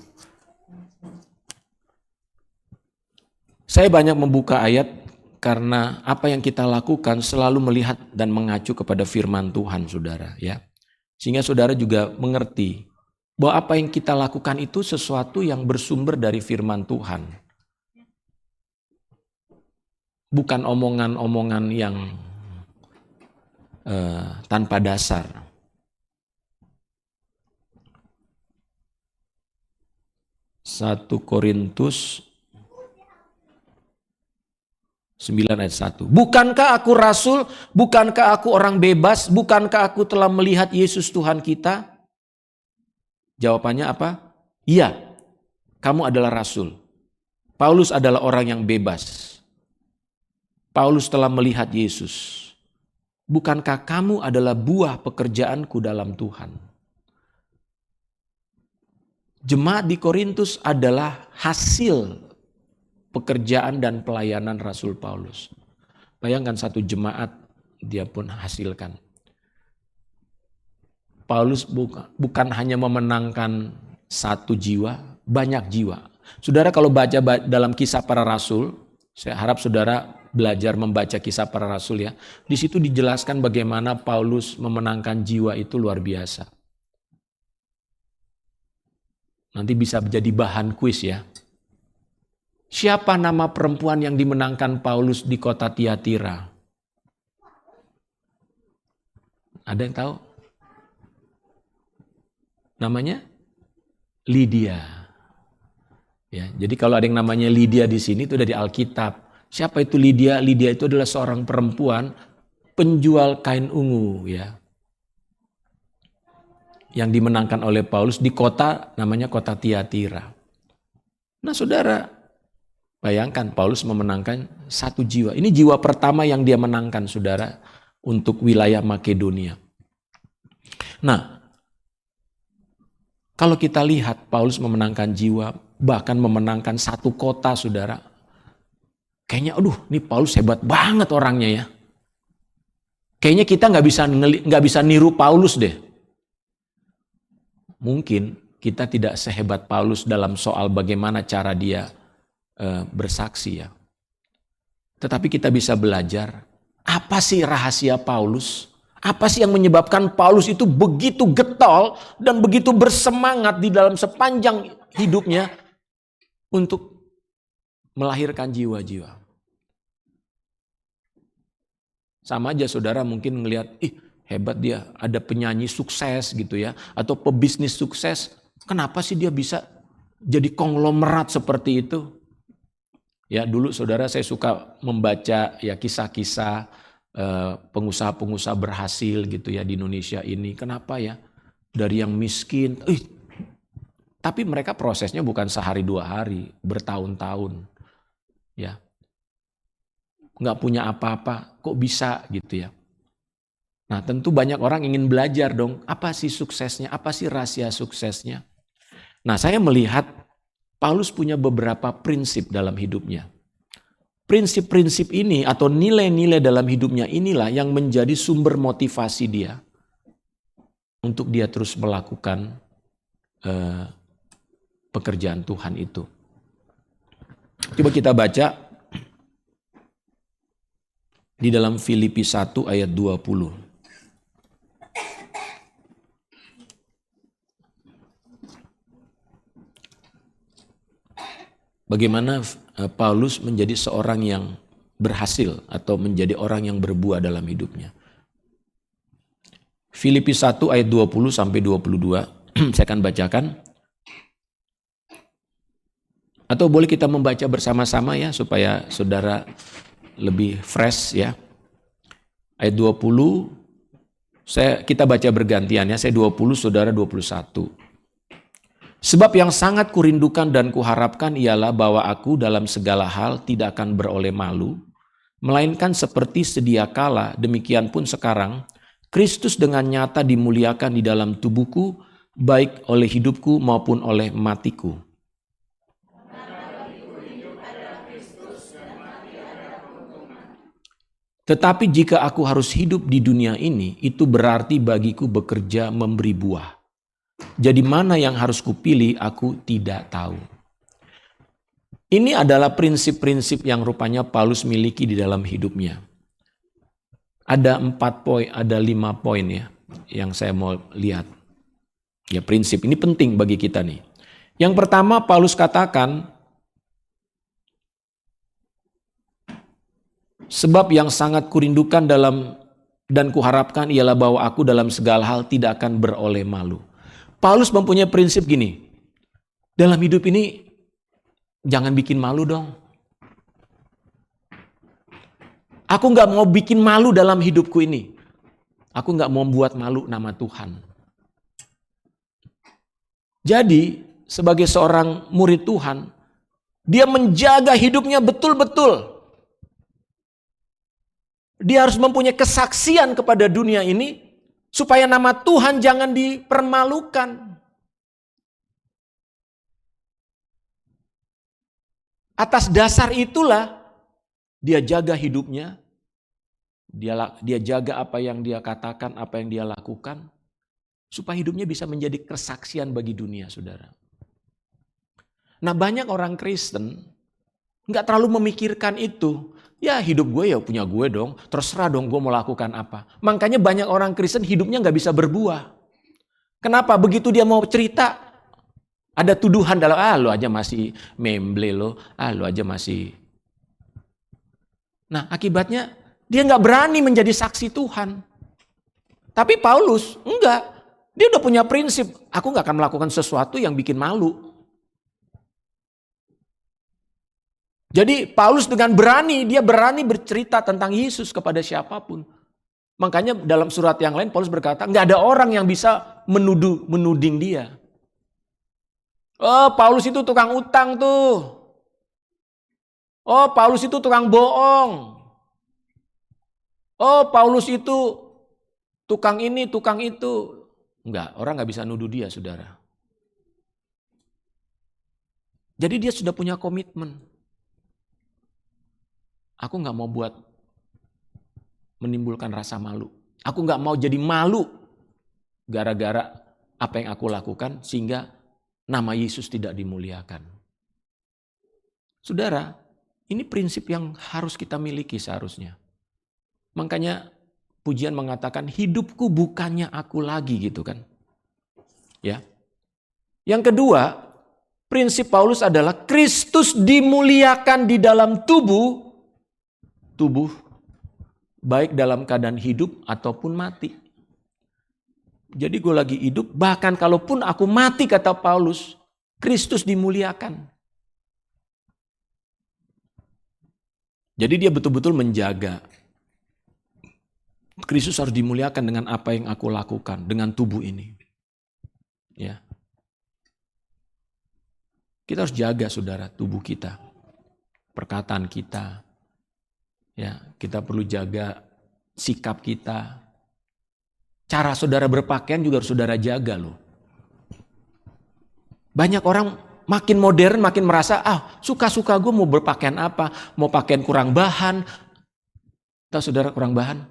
Speaker 1: Saya banyak membuka ayat karena apa yang kita lakukan selalu melihat dan mengacu kepada firman Tuhan, saudara, ya. Sehingga saudara juga mengerti bahwa apa yang kita lakukan itu sesuatu yang bersumber dari firman Tuhan. Bukan omongan-omongan yang tanpa dasar. Satu Korintus 9 ayat 1. Bukankah aku rasul? Bukankah aku orang bebas? Bukankah aku telah melihat Yesus Tuhan kita? Jawabannya apa? Iya, kamu adalah rasul. Paulus adalah orang yang bebas. Paulus telah melihat Yesus. Bukankah kamu adalah buah pekerjaanku dalam Tuhan? Jemaat di Korintus adalah hasil pekerjaan dan pelayanan Rasul Paulus. Bayangkan satu jemaat dia pun hasilkan. Paulus bukan hanya memenangkan satu jiwa, banyak jiwa. Saudara kalau baca dalam Kisah Para Rasul, saya harap saudara belajar membaca Kisah Para Rasul ya. Di situ dijelaskan bagaimana Paulus memenangkan jiwa itu luar biasa. Nanti bisa menjadi bahan kuis ya. Siapa nama perempuan yang dimenangkan Paulus di kota Tiatira? Ada yang tahu? Namanya Lydia. Ya, jadi kalau ada yang namanya Lydia di sini itu dari Alkitab. Siapa itu Lydia? Lydia itu adalah seorang perempuan penjual kain ungu, ya. Yang dimenangkan oleh Paulus di kota namanya kota Tiatira. Nah, saudara, bayangkan Paulus memenangkan satu jiwa. Ini jiwa pertama yang dia menangkan, saudara, untuk wilayah Makedonia. Nah, kalau kita lihat Paulus memenangkan jiwa, bahkan memenangkan satu kota, saudara. Kayaknya, ini Paulus hebat banget orangnya ya. Kayaknya kita nggak bisa niru Paulus deh. Mungkin kita tidak sehebat Paulus dalam soal bagaimana cara dia bersaksi ya. Tetapi kita bisa belajar, apa sih rahasia Paulus? Apa sih yang menyebabkan Paulus itu begitu getol dan begitu bersemangat di dalam sepanjang hidupnya untuk melahirkan jiwa-jiwa? Sama aja saudara mungkin ngelihat, hebat dia, ada penyanyi sukses gitu ya, atau pebisnis sukses. Kenapa sih dia bisa jadi konglomerat seperti itu? Ya, dulu saudara saya suka membaca ya kisah-kisah pengusaha-pengusaha berhasil gitu ya di Indonesia ini. Kenapa ya? Dari yang miskin, tapi mereka prosesnya bukan sehari dua hari, bertahun-tahun. Ya. Nggak punya apa-apa, kok bisa gitu ya. Nah, tentu banyak orang ingin belajar dong, apa sih suksesnya, apa sih rahasia suksesnya. Nah, saya melihat Paulus punya beberapa prinsip dalam hidupnya. Prinsip-prinsip ini atau nilai-nilai dalam hidupnya inilah yang menjadi sumber motivasi dia untuk dia terus melakukan pekerjaan Tuhan itu. Coba kita baca di dalam Filipi 1 ayat 20. Bagaimana Paulus menjadi seorang yang berhasil atau menjadi orang yang berbuah dalam hidupnya. Filipi 1 ayat 20 sampai 22, saya akan bacakan. Atau boleh kita membaca bersama-sama ya supaya saudara lebih fresh ya. Ayat 20, kita baca bergantian ya, saya 20, saudara 21. Sebab yang sangat kurindukan dan kuharapkan ialah bahwa aku dalam segala hal tidak akan beroleh malu, melainkan seperti sedia kala, demikian pun sekarang, Kristus dengan nyata dimuliakan di dalam tubuhku, baik oleh hidupku maupun oleh matiku. Tetapi jika aku harus hidup di dunia ini, itu berarti bagiku bekerja memberi buah. Jadi mana yang harus kupilih, aku tidak tahu. Ini adalah prinsip-prinsip yang rupanya Paulus miliki di dalam hidupnya. Ada 4 poin, ada 5 poin ya, yang saya mau lihat. Ya prinsip, ini penting bagi kita nih. Yang pertama Paulus katakan, sebab yang sangat kurindukan dan kuharapkan ialah bahwa aku dalam segala hal tidak akan beroleh malu. Paulus mempunyai prinsip gini, dalam hidup ini jangan bikin malu dong. Aku gak mau bikin malu dalam hidupku ini. Aku gak mau buat malu nama Tuhan. Jadi sebagai seorang murid Tuhan, dia menjaga hidupnya betul-betul. Dia harus mempunyai kesaksian kepada dunia ini supaya nama Tuhan jangan dipermalukan. Atas dasar itulah dia jaga hidupnya. Dia jaga apa yang dia katakan, apa yang dia lakukan. Supaya hidupnya bisa menjadi kesaksian bagi dunia, saudara. Nah banyak orang Kristen gak terlalu memikirkan itu. Ya hidup gue ya punya gue dong, terserah dong gue mau lakukan apa. Makanya banyak orang Kristen hidupnya gak bisa berbuah. Kenapa? Begitu dia mau cerita, Ada tuduhan dalam, lo aja masih memble lo, lo aja masih. Nah akibatnya dia nggak berani menjadi saksi Tuhan. Tapi Paulus enggak, dia udah punya prinsip, aku nggak akan melakukan sesuatu yang bikin malu. Jadi Paulus dengan berani, dia berani bercerita tentang Yesus kepada siapapun. Makanya dalam surat yang lain Paulus berkata, nggak ada orang yang bisa menuding dia. Oh, Paulus itu tukang utang tuh. Oh, Paulus itu tukang bohong. Oh, Paulus itu tukang ini, tukang itu. Enggak, orang nggak bisa nuduh dia, saudara. Jadi dia sudah punya komitmen. Aku nggak mau buat menimbulkan rasa malu. Aku nggak mau jadi malu gara-gara apa yang aku lakukan sehingga nama Yesus tidak dimuliakan. Saudara, ini prinsip yang harus kita miliki seharusnya. Makanya pujian mengatakan hidupku bukannya aku lagi gitu kan. Ya. Yang kedua, prinsip Paulus adalah Kristus dimuliakan di dalam tubuh baik dalam keadaan hidup ataupun mati. Jadi gue lagi hidup, bahkan kalaupun aku mati kata Paulus, Kristus dimuliakan. Jadi dia betul-betul menjaga. Kristus harus dimuliakan dengan apa yang aku lakukan, dengan tubuh ini. Ya. Kita harus jaga saudara tubuh kita, perkataan kita. Ya, kita perlu jaga sikap kita. Cara saudara berpakaian juga harus saudara jaga loh. Banyak orang makin modern, makin merasa, suka-suka gue mau berpakaian apa, mau pakaian kurang bahan. Tahu saudara kurang bahan?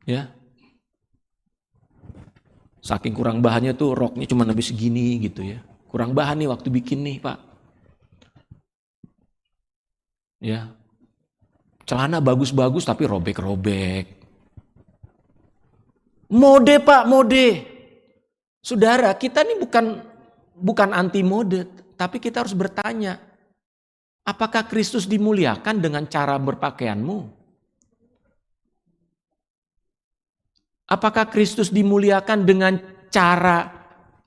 Speaker 1: Ya. Saking kurang bahannya tuh roknya cuma habis segini gitu ya. Kurang bahan nih waktu bikin nih Pak. Ya. Celana bagus-bagus tapi robek-robek. Mode Pak, mode. Saudara, kita ini bukan anti mode, tapi kita harus bertanya, apakah Kristus dimuliakan dengan cara berpakaianmu? Apakah Kristus dimuliakan dengan cara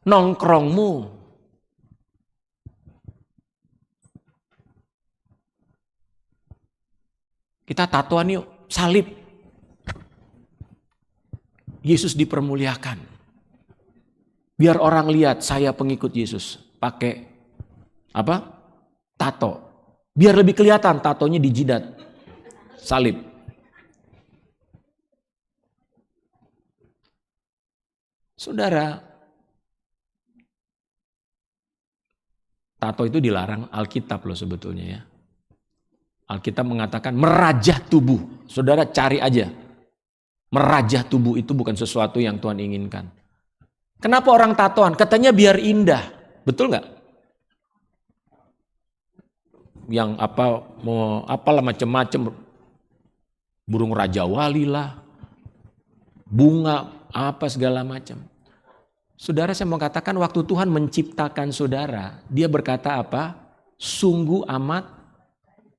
Speaker 1: nongkrongmu? Kita tatoan yuk, salib. Yesus dipermuliakan. Biar orang lihat saya pengikut Yesus. Pakai apa? Tato. Biar lebih kelihatan tatonya di jidat. Salib. Saudara, tato itu dilarang Alkitab loh sebetulnya ya. Alkitab mengatakan merajah tubuh. Saudara cari aja. Merajah tubuh itu bukan sesuatu yang Tuhan inginkan. Kenapa orang tatoan? Katanya biar indah. Betul nggak? Yang apalah macam-macam. Burung Raja Wali lah. Bunga, apa segala macam. Saudara saya mau katakan waktu Tuhan menciptakan saudara. Dia berkata apa? Sungguh amat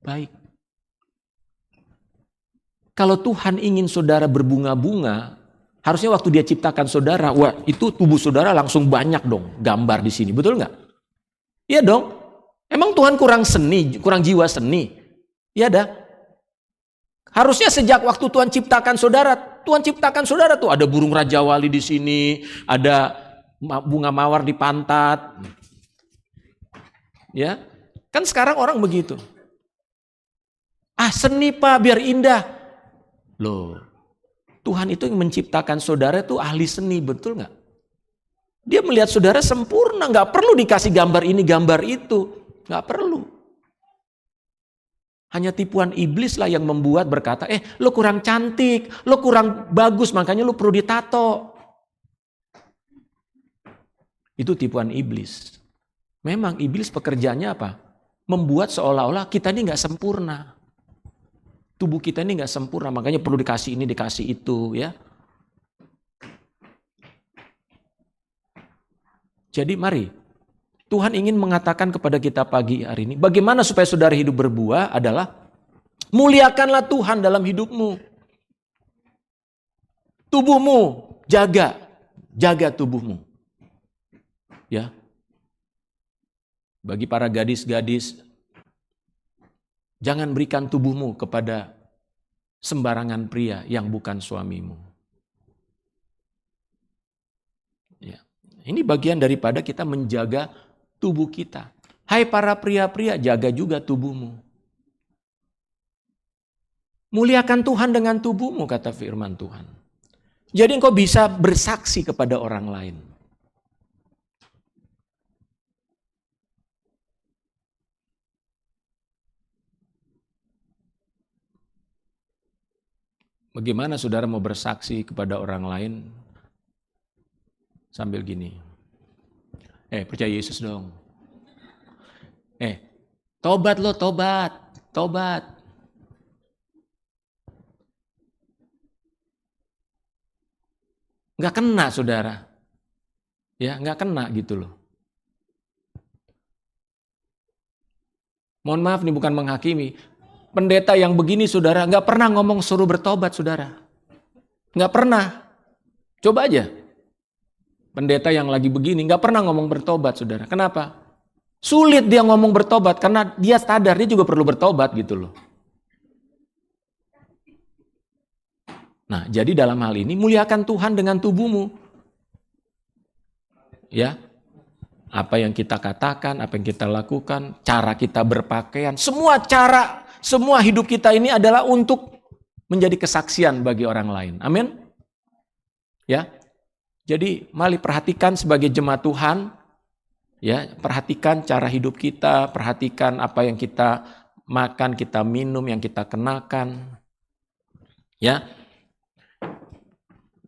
Speaker 1: baik. Kalau Tuhan ingin saudara berbunga-bunga, harusnya waktu dia ciptakan saudara, wah itu tubuh saudara langsung banyak dong gambar di sini, betul nggak? Iya dong. Emang Tuhan kurang seni, kurang jiwa seni? Iya dah. Harusnya sejak waktu Tuhan ciptakan saudara tuh ada burung Raja Wali di sini, ada bunga mawar di pantat. Ya. Kan sekarang orang begitu. Seni Pak biar indah. Loh, Tuhan itu yang menciptakan saudara itu ahli seni, betul nggak? Dia melihat saudara sempurna, nggak perlu dikasih gambar ini, gambar itu, nggak perlu. Hanya tipuan iblis lah yang membuat berkata, lo kurang cantik, lo kurang bagus, makanya lo perlu ditato. Itu tipuan iblis. Memang iblis pekerjaannya apa? Membuat seolah-olah kita ini nggak sempurna. Tubuh kita ini nggak sempurna, makanya perlu dikasih ini, dikasih itu, ya. Jadi mari, Tuhan ingin mengatakan kepada kita pagi hari ini, bagaimana supaya saudara hidup berbuah adalah muliakanlah Tuhan dalam hidupmu. Tubuhmu, jaga tubuhmu. Ya. Bagi para gadis-gadis, jangan berikan tubuhmu kepada sembarangan pria yang bukan suamimu. Ya. Ini bagian daripada kita menjaga tubuh kita. Hai para pria-pria, jaga juga tubuhmu. Muliakan Tuhan dengan tubuhmu, kata firman Tuhan. Jadi engkau bisa bersaksi kepada orang lain. Bagaimana saudara mau bersaksi kepada orang lain sambil gini? Percaya Yesus dong. Tobat lo, tobat. Nggak kena saudara. Ya, nggak kena gitu loh. Mohon maaf nih, bukan menghakimi. Pendeta yang begini saudara, nggak pernah ngomong suruh bertobat saudara. Nggak pernah. Coba aja. Pendeta yang lagi begini, nggak pernah ngomong bertobat saudara. Kenapa? Sulit dia ngomong bertobat, karena dia sadar dia juga perlu bertobat gitu loh. Nah, jadi dalam hal ini muliakan Tuhan dengan tubuhmu. Ya. Apa yang kita katakan, apa yang kita lakukan, cara kita berpakaian, semua hidup kita ini adalah untuk menjadi kesaksian bagi orang lain. Amin. Ya. Jadi mari perhatikan sebagai jemaat Tuhan, ya, perhatikan cara hidup kita, perhatikan apa yang kita makan, kita minum, yang kita kenakan. Ya.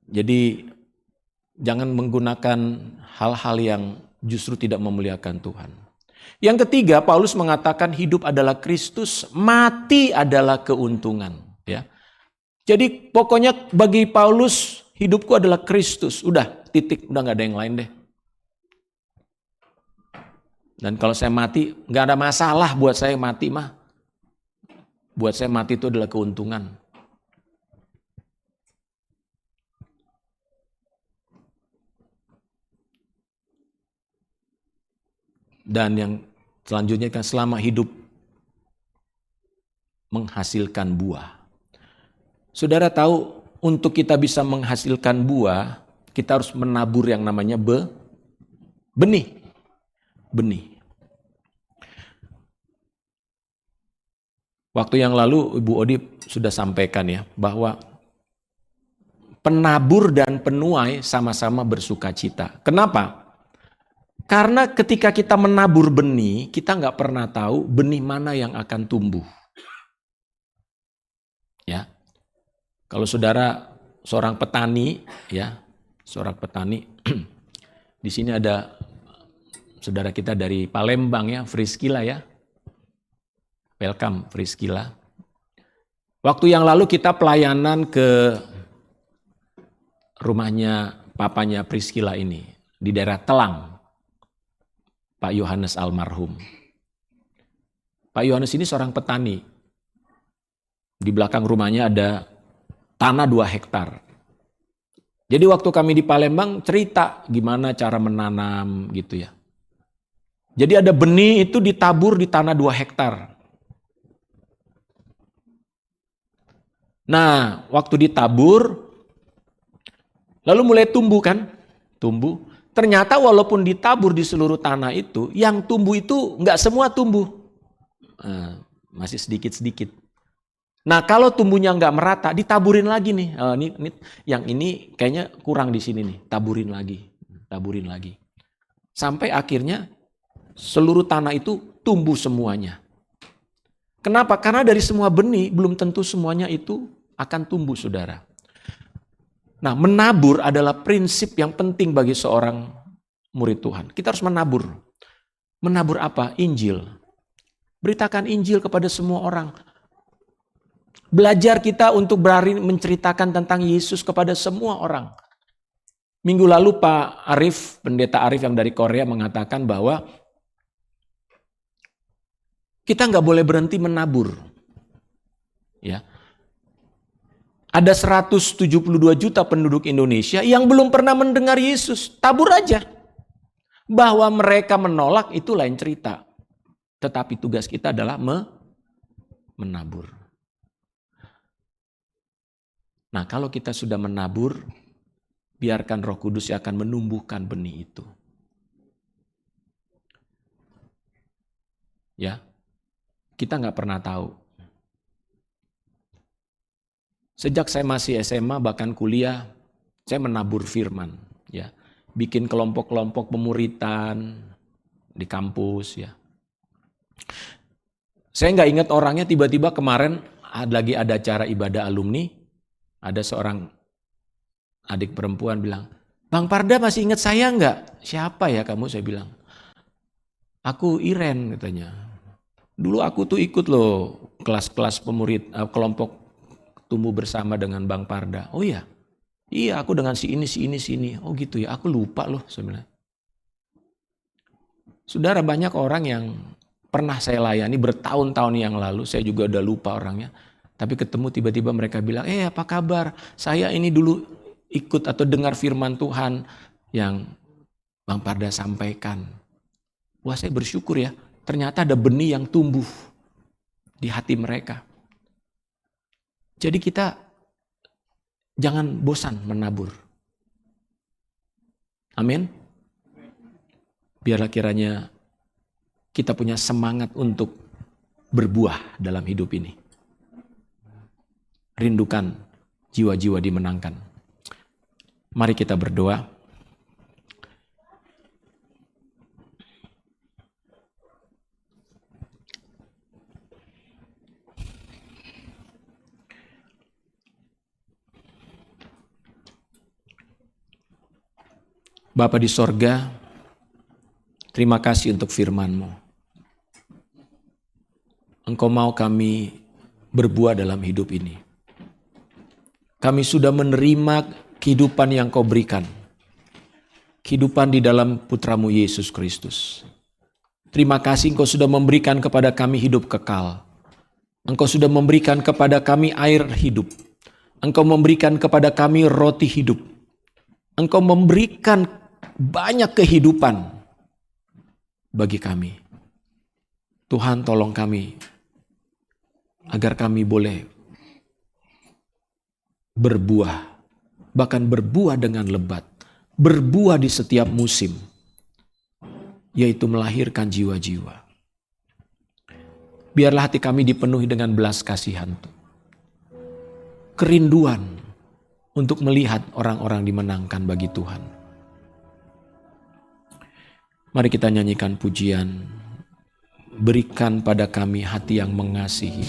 Speaker 1: Jadi jangan menggunakan hal-hal yang justru tidak memuliakan Tuhan. Yang ketiga, Paulus mengatakan hidup adalah Kristus, mati adalah keuntungan. Ya. Jadi pokoknya bagi Paulus, hidupku adalah Kristus. Udah, titik. Udah gak ada yang lain deh. Dan kalau saya mati, gak ada masalah buat saya mati mah. Buat saya mati itu adalah keuntungan. Dan yang selanjutnya kan selama hidup menghasilkan buah. Saudara tahu, untuk kita bisa menghasilkan buah, kita harus menabur yang namanya benih. Waktu yang lalu Ibu Odi sudah sampaikan ya, bahwa penabur dan penuai sama-sama bersuka cita. Kenapa? Karena ketika kita menabur benih, kita nggak pernah tahu benih mana yang akan tumbuh. Ya, kalau saudara seorang petani, ya, di sini ada saudara kita dari Palembang ya, Friskila ya, welcome Friskila. Waktu yang lalu kita pelayanan ke rumahnya papanya Friskila ini di daerah Telang. Pak Yohanes almarhum. Pak Yohanes ini seorang petani. Di belakang rumahnya ada tanah 2 hektar. Jadi waktu kami di Palembang cerita gimana cara menanam gitu ya. Jadi ada benih itu ditabur di tanah 2 hektar. Nah, waktu ditabur, lalu mulai tumbuh kan? Tumbuh. Ternyata walaupun ditabur di seluruh tanah itu, yang tumbuh itu nggak semua tumbuh. Masih sedikit-sedikit. Nah kalau tumbuhnya nggak merata, ditaburin lagi nih. Yang ini kayaknya kurang di sini nih, taburin lagi. Sampai akhirnya seluruh tanah itu tumbuh semuanya. Kenapa? Karena dari semua benih, belum tentu semuanya itu akan tumbuh, saudara. Nah, menabur adalah prinsip yang penting bagi seorang murid Tuhan. Kita harus menabur. Menabur apa? Injil. Beritakan Injil kepada semua orang. Belajar kita untuk berani menceritakan tentang Yesus kepada semua orang. Minggu lalu Pak Arif, Pendeta Arif yang dari Korea mengatakan bahwa kita nggak boleh berhenti menabur. Ya. Ada 172 juta penduduk Indonesia yang belum pernah mendengar Yesus. Tabur aja. Bahwa mereka menolak itu lain cerita. Tetapi tugas kita adalah menabur. Nah, kalau kita sudah menabur, biarkan Roh Kudus yang akan menumbuhkan benih itu. Ya, kita nggak pernah tahu. Sejak saya masih SMA bahkan kuliah, saya menabur firman. Ya, bikin kelompok-kelompok pemuritan di kampus. Ya, saya nggak ingat orangnya. Tiba-tiba kemarin lagi ada acara ibadah alumni, ada seorang adik perempuan bilang, Bang Parda masih ingat saya nggak? Siapa ya kamu? Saya bilang, aku Iren katanya. Dulu aku tuh ikut loh kelas-kelas pemurid, kelompok tumbuh bersama dengan Bang Parda. Oh iya, iya aku dengan si ini. Oh gitu ya, aku lupa loh sebenarnya. Saudara, banyak orang yang pernah saya layani bertahun-tahun yang lalu, saya juga udah lupa orangnya. Tapi ketemu tiba-tiba mereka bilang, apa kabar? Saya ini dulu ikut atau dengar firman Tuhan yang Bang Parda sampaikan. Wah, saya bersyukur ya, ternyata ada benih yang tumbuh di hati mereka. Jadi kita jangan bosan menabur. Amin. Biarlah kiranya kita punya semangat untuk berbuah dalam hidup ini. Rindukan jiwa-jiwa dimenangkan. Mari kita berdoa. Bapa di sorga, terima kasih untuk firman-Mu. Engkau mau kami berbuah dalam hidup ini. Kami sudah menerima kehidupan yang Kau berikan. Kehidupan di dalam Putra-Mu Yesus Kristus. Terima kasih Engkau sudah memberikan kepada kami hidup kekal. Engkau sudah memberikan kepada kami air hidup. Engkau memberikan kepada kami roti hidup. Engkau memberikan banyak kehidupan bagi kami. Tuhan, tolong kami agar kami boleh berbuah, bahkan berbuah dengan lebat, berbuah di setiap musim, yaitu melahirkan jiwa-jiwa. Biarlah hati kami dipenuhi dengan belas kasihan, kerinduan untuk melihat orang-orang dimenangkan bagi Tuhan. Mari kita nyanyikan pujian, berikan pada kami hati yang mengasihi.